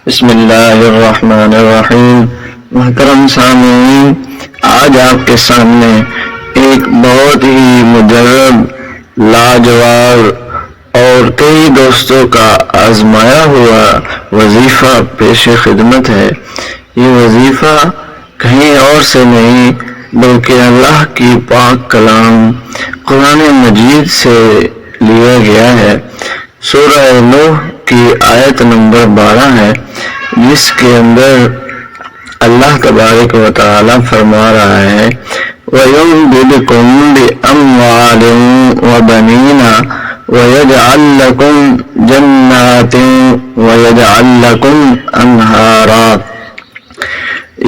بسم اللہ الرحمن الرحیم۔ محترم سامعین، آج آپ کے سامنے ایک بہت ہی مجرب، لاجواب اور کئی دوستوں کا آزمایا ہوا وظیفہ پیش خدمت ہے۔ یہ وظیفہ کہیں اور سے نہیں بلکہ اللہ کی پاک کلام قرآن مجید سے لیا گیا ہے۔ سورہ نوح کی آیت نمبر 12 ہے، جس کے اندر اللہ تبارک و تعالی فرما رہا ہے وَيُمْدِدْكُمْ بِأَمْوَالٍ وَبَنِينَ وَيَجْعَلْ لَكُمْ جَنَّاتٍ وَيَجْعَلْ لَكُمْ أَنْهَارًا۔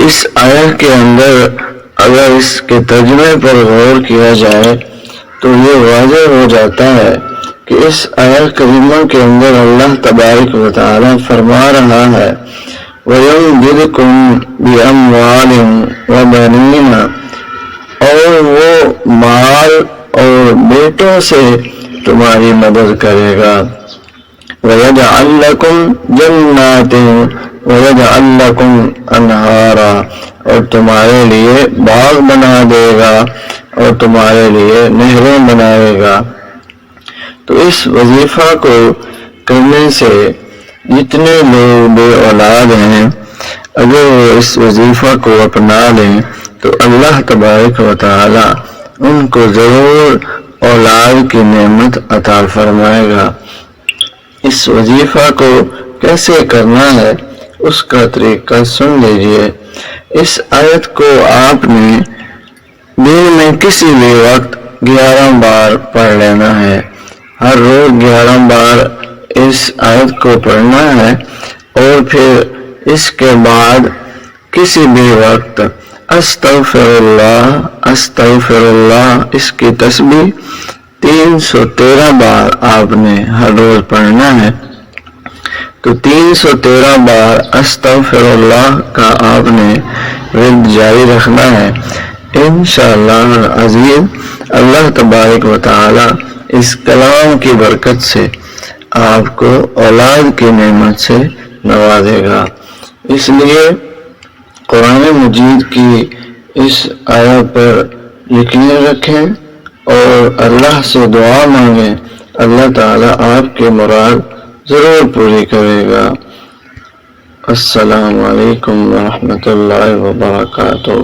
اس آیت کے اندر اگر اس کے ترجمے پر غور کیا جائے تو یہ واضح ہو جاتا ہے کہ اس آیت کریمہ کے اندر اللہ تبارک و تعالی فرما رہا ہے وَيُمْدِدْكُمْ بِأَمْوَالٍ وَبَنِينَ، اور وہ مال اور بیٹوں سے تمہاری مدد کرے گا۔ وَيَجْعَلْ لَكُمْ جَنَّاتٍ وَيَجْعَلْ لَكُمْ أَنْهَارًا، اور تمہارے لیے باغ بنا دے گا اور تمہارے لیے نہریں بنائے گا۔ تو اس وظیفہ کو کرنے سے جتنے لوگ بے اولاد ہیں، اگر وہ اس وظیفہ کو اپنا لیں تو اللہ تبارک و تعالی ان کو ضرور اولاد کی نعمت عطا فرمائے گا۔ اس وظیفہ کو کیسے کرنا ہے اس کا طریقہ سن لیجئے۔ اس آیت کو آپ نے دن میں کسی بھی وقت 11 بار پڑھ لینا ہے۔ ہر روز 11 بار اس آیت کو پڑھنا ہے، اور پھر اس کے بعد کسی بھی وقت استغفر اللہ اس کی تسبیح 313 بار آپ نے ہر روز پڑھنا ہے۔ تو 313 بار استغفر اللہ کا آپ نے ورد جاری رکھنا ہے۔ انشاءاللہ العزیز اللہ تبارک و تعالی اس کلام کی برکت سے آپ کو اولاد کی نعمت سے نوازے گا۔ اس لیے قرآن مجید کی اس آیت پر یقین رکھیں اور اللہ سے دعا مانگیں، اللہ تعالیٰ آپ کی مراد ضرور پوری کرے گا۔ السلام علیکم ورحمۃ اللہ وبرکاتہ۔